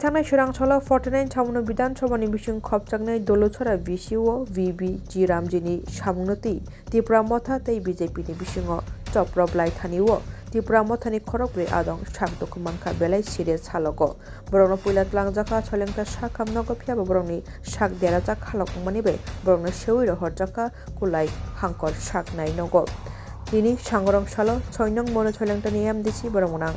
थांनाय सोरांसालो 49 सामुनो विधानसभानि बिसिं खबजांनाय दलुछरा बिसिओ भिबि जि रामजिनि सामुनति त्रिपुरा मथा तै बिजेपिनि बिसिङाव चप्रब लाइथानिओ त्रिपुरा मथानि खरगब्रै आदं साक दखुमानखा बेलाय सिरिया सालगो बरंनो पुइला tlangjaka सोलेंथा साक खामनांगो फियाबो बरंनि साक देराजा खालगमानिबे बरंनो सेवैरो हरजाका कुलाय हांकर साक नायनगो दिनि सांगरं सालो 6 नं मनो सोलेंथानि एमडिसि बरंनां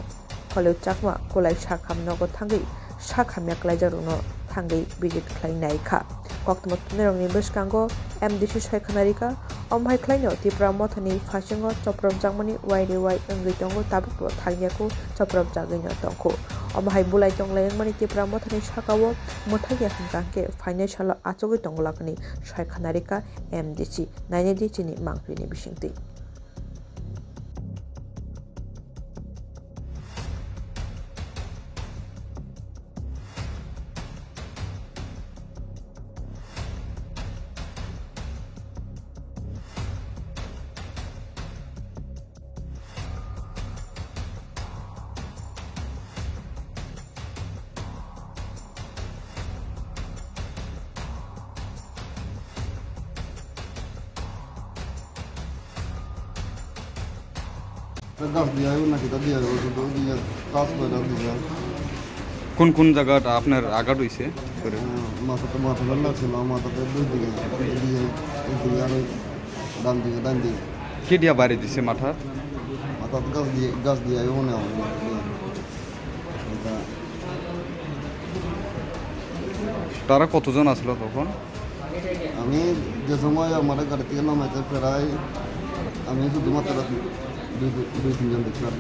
कलेव चाकमा कुलाय साक खामनांगो थांगै साक खामयाक्लायजारुनो थांगै बिजित खालायनायखा कक्तमतुनेरंनि बसकांगो एमडिसि सायखानारिका अमहायख्लायनो त्रिपुरा मथानि फासिङो चप्रब जांमानि वाइरेवाइ ओंगै दंगो ताबुकबो थांयाखौ चप्रब जागैनो दंखौ अमहाय बुलाय दंलायंमानि त्रिपुरा मथानि साकावो मोथागिया हंकांके फाइनाय सालो आचगै दंगलाकनि सायखानारिका एमडिसि नायनेदि चिनि मांक्रिनि बिसिंति কোন কোন জায়গাটা আপনার আঘাত হয়েছে? মাথাতে মাথা লাগছিল, মাথাতে দুই দিকে দিয়ে আর ডান দিকে কে দিয়া বাইরে দিছে মাথার? মাথাতে গাছ দিয়ে মনে হয় তারা কতজন আসলো তখন? আমি যে সময় আমার গাড়ি থেকে নামাইতে প্রায় আমি শুধুমাত্র দুই তিনজন দেখলাম।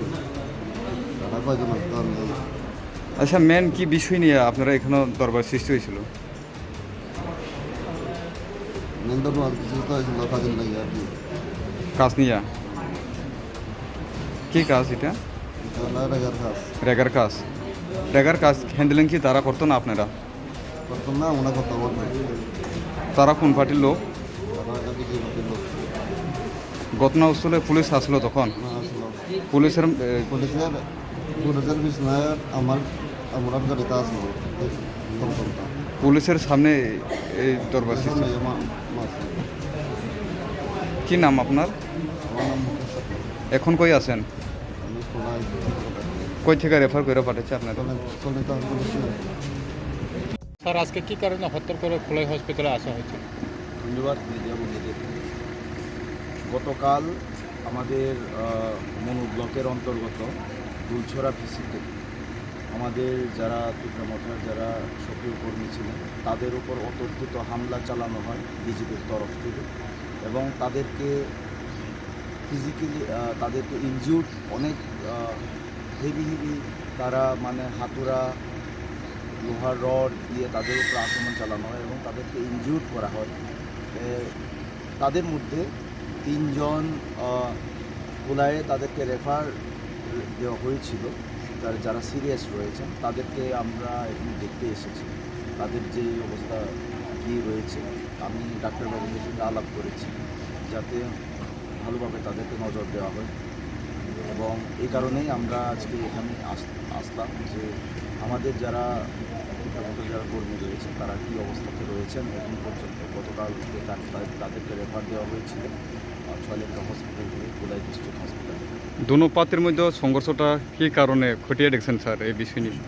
তারা কয়জন আসতো আমি। আচ্ছা, মেন কি বিষয় নিয়ে আপনারা এখানে দরবার সৃষ্টি হয়েছিল? মেন দরবার সৃষ্টি হয়েছিল কাজের লাগে আর কি। কাজ নিয়ে? কি কাজ এটা? রেগার কাজ। রেগার কাজ। রেগার কাজ হ্যান্ডেলিং কি তারা করতো না আপনারা? করতাম না, ওনা করতাম। তারা কোন পার্টির লোক? তারা বিজেপির লোক। ঘটনাস্থলে পুলিশ আসলো তখন? পুলিশের বিছনায় আমার গাড়িতে আসলো। পুলিশের সামনে এই দরবার সৃষ্টি। কি নাম আপনার? এখন কই আছেন? কই থেকে রেফার করে পাঠাচ্ছে আপনারা? স্যার, আজকে কি কারণে হত্যা করে খোলাই হসপিটালে আসা হয়েছে? ধন্যবাদ মিডিয়া বন্ধুদের। গতকাল আমাদের মনু ব্লকের অন্তর্গত দুলছড়া ভিসিতে আমাদের যারা ত্রিপুরা মথার যারা সক্রিয় কর্মী ছিলেন তাদের উপর অতর্কিত হামলা চালানো হয় বিজেপির তরফ থেকে এবং তাদেরকে ফিজিক্যালি তাদেরকে ইনজিউর্ড অনেক হেভি তারা মানে হাতুড়া লোহার রড দিয়ে তাদের উপর আক্রমণ চালানো হয় এবং তাদেরকে ইনজিউর্ড করা হয়। তাদের মধ্যে 3 জন কোলায়ে তাদেরকে রেফার দেওয়া হয়েছিল। যারা সিরিয়াস রয়েছেন তাদেরকে আমরা এখানে দেখতে এসেছি। তাদের যে অবস্থা কী রয়েছে আমি ডাক্তারবাবুদের সঙ্গে আলাপ করেছি যাতে ভালোভাবে তাদেরকে নজর দেওয়া হয় এবং এই কারণেই আমরা আজকে এখানে আসলাম যে আমাদের যারা যারা কর্মী রয়েছে তারা কী অবস্থাতে রয়েছেন এখন পর্যন্ত। গতকাল তাদেরকে রেফার দেওয়া হয়েছিল ছয়লেখা হসপিটাল থেকে কোলাই ডিস্ট্রিক্ট হসপিটাল। দুনো পাতের মধ্যে সংঘর্ষটা কী কারণে খতিয়ে দেখছেন স্যার এই বিষয় নিয়ে?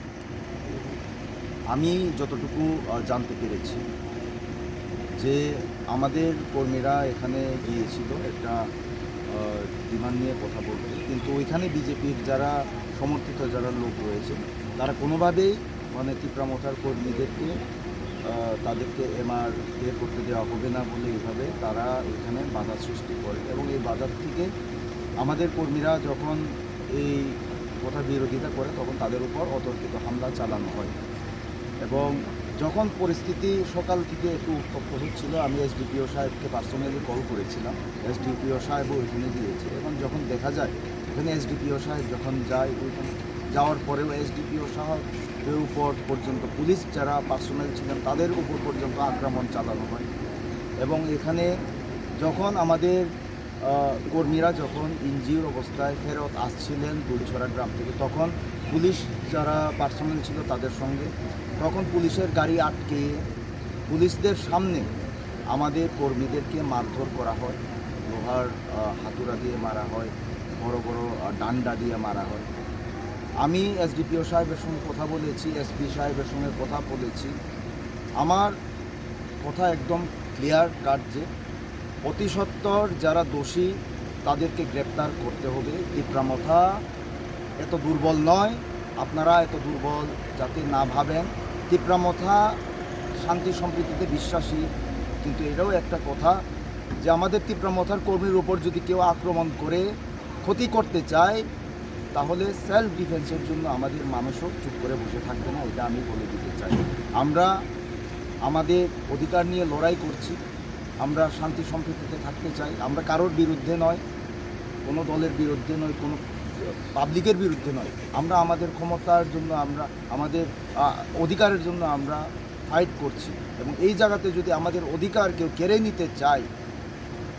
আমি যতটুকু জানতে পেরেছি যে আমাদের কর্মীরা এখানে গিয়েছিল একটা ডিমান্ড নিয়ে কথা বলতে, কিন্তু ওইখানে বিজেপির যারা সমর্থিত যারা লোক রয়েছে তারা কোনোভাবেই মানে ত্রিপুরা মথার কর্মীদেরকে তাদেরকে এমআর বের করতে দেওয়া হবে না বলে এইভাবে তারা এখানে বাধা সৃষ্টি করে এবং এই বাধার থেকে আমাদের কর্মীরা যখন এই কথা বিরোধিতা করে তখন তাদের উপর অতর্কিত হামলা চালানো হয় এবং যখন পরিস্থিতি সকাল থেকে একটু উত্তপ্ত হচ্ছিল আমি এসডিপিও সাহেবকে পার্সোনালি কল করেছিলাম। এসডিপিও সাহেবও ওইখানে গিয়েছে এবং যখন দেখা যায় ওখানে এসডিপিও সাহেব যখন যায় ওইখানে যাওয়ার পরেও এসডিপিও সাহেবের উপর পর্যন্ত পুলিশ যারা পার্সোনাল ছিলেন তাদের উপর পর্যন্ত আক্রমণ চালানো হয় এবং এখানে যখন আমাদের কর্মীরা যখন ইনজিওর অবস্থায় ফেরত আসছিলেন দুলছড়া গ্রাম থেকে, তখন পুলিশ যারা পার্সোনাল ছিল তাদের সঙ্গে, তখন পুলিশের গাড়ি আটকে পুলিশদের সামনে আমাদের কর্মীদেরকে মারধর করা হয়, লোহার হাতুড়া দিয়ে মারা হয়, বড় বড় ডান্ডা দিয়ে মারা হয়। আমি এসডিপিও সাহেবের সঙ্গে কথা বলেছি, এসপি সাহেবের সঙ্গে কথা বলেছি। আমার কথা একদম ক্লিয়ার কাট যে অতি সত্বর যারা দোষী তাদেরকে গ্রেপ্তার করতে হবে। টিপ্রামথা এত দুর্বল নয়, আপনারা এত দুর্বল যাতে না ভাবেন। টিপ্রামথা শান্তি সম্প্রীতিতে বিশ্বাসী, কিন্তু এটাও একটা কথা যে আমাদের টিপ্রামথার কর্মীর উপর যদি কেউ আক্রমণ করে ক্ষতি করতে চায়, তাহলে সেলফ ডিফেন্সের জন্য আমাদের মানুষও চুপ করে বসে থাকবে না, এটা আমি বলে দিতে চাই। আমরা আমাদের অধিকার নিয়ে লড়াই করছি, আমরা শান্তি সম্প্রীতিতে থাকতে চাই। আমরা কারোর বিরুদ্ধে নয়, কোনো দলের বিরুদ্ধে নয়, কোনো পাবলিকের বিরুদ্ধে নয়। আমরা আমাদের ক্ষমতার জন্য, আমরা আমাদের অধিকারের জন্য আমরা ফাইট করছি। এবং এই জায়গাতে যদি আমাদের অধিকার কেউ কেড়ে নিতে চায়,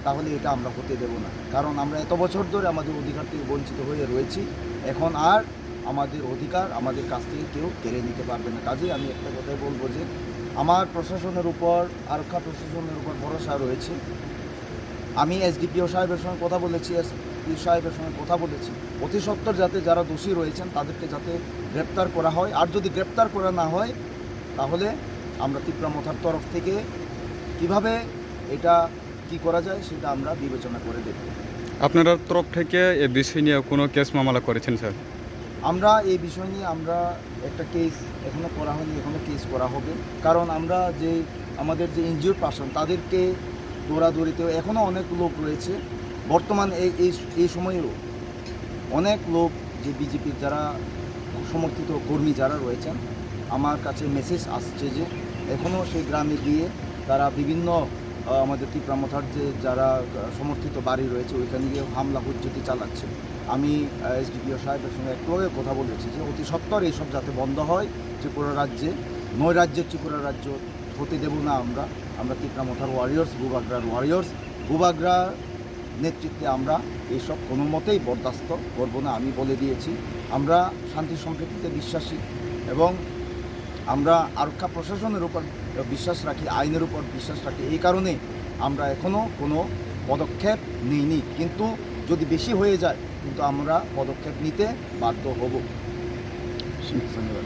তাহলে এটা আমরা হতে দেব না। কারণ আমরা এত বছর ধরে আমাদের অধিকার থেকে বঞ্চিত হয়ে রয়েছি, এখন আর আমাদের অধিকার আমাদের কাছ থেকে কেউ কেড়ে নিতে পারবে না। কাজেই আমি একটা কথাই বলবো যে আমার প্রশাসনের উপর, আরক্ষা প্রশাসনের উপর ভরসা রয়েছে। আমি এসডিপিও সাহেবের সঙ্গে কথা বলেছি, এসপি সাহেবের সঙ্গে কথা বলেছি, অতি সত্বর যাতে যারা দোষী রয়েছেন তাদেরকে যাতে গ্রেপ্তার করা হয়। আর যদি গ্রেপ্তার করা না হয়, তাহলে আমরা টিপ্রামথার তরফ থেকে কিভাবে এটা কি করা যায় সেটা আমরা বিবেচনা করে দেখব। আপনার তরফ থেকে এ বিষয় নিয়ে কোনো কেস মামলা করেছেন স্যার? আমরা এই বিষয় নিয়ে আমরা একটা কেস এখনও করা হয়নি, এখনও কেস করা হবে। কারণ আমরা যে আমাদের যে ইনজিওর পার্সন তাদেরকে দৌড়াদৌড়িতে এখনও অনেক লোক রয়েছে। বর্তমান এই সময়েও অনেক লোক যে বিজেপির যারা সমর্থিত কর্মী যারা রয়েছেন, আমার কাছে মেসেজ আসছে যে এখনও সেই গ্রামে গিয়ে তারা বিভিন্ন আমাদের টিপ্রামথার যে যারা সমর্থিত বাড়ি রয়েছে ওইখানে গিয়ে হামলা হুজ্জতি চালাচ্ছে। আমি এসডিপিও সাহেবের সঙ্গে একটু আগে কথা বলেছি যে অতি সত্বর এইসব যাতে বন্ধ হয়। ত্রিপুরা রাজ্যে, 9 রাজ্যের ত্রিপুরা রাজ্য হতে দেব না আমরা। আমরা টিপ্রামথার ওয়ারিয়র্স, বুবাগ্রার ওয়ারিয়র্স, বুবাগ্রার নেতৃত্বে আমরা এইসব কোনো মতেই বরদাস্ত করব না, আমি বলে দিয়েছি। আমরা শান্তি সম্প্রীতিতে বিশ্বাসী এবং আমরা আরক্ষা প্রশাসনের উপর বিশ্বাস রাখি, আইনের উপর বিশ্বাস রাখি। এই কারণে আমরা এখনও কোনো পদক্ষেপ নিইনি, কিন্তু যদি বেশি হয়ে যায় কিন্তু আমরা পদক্ষেপ নিতে বাধ্য হব। ধন্যবাদ।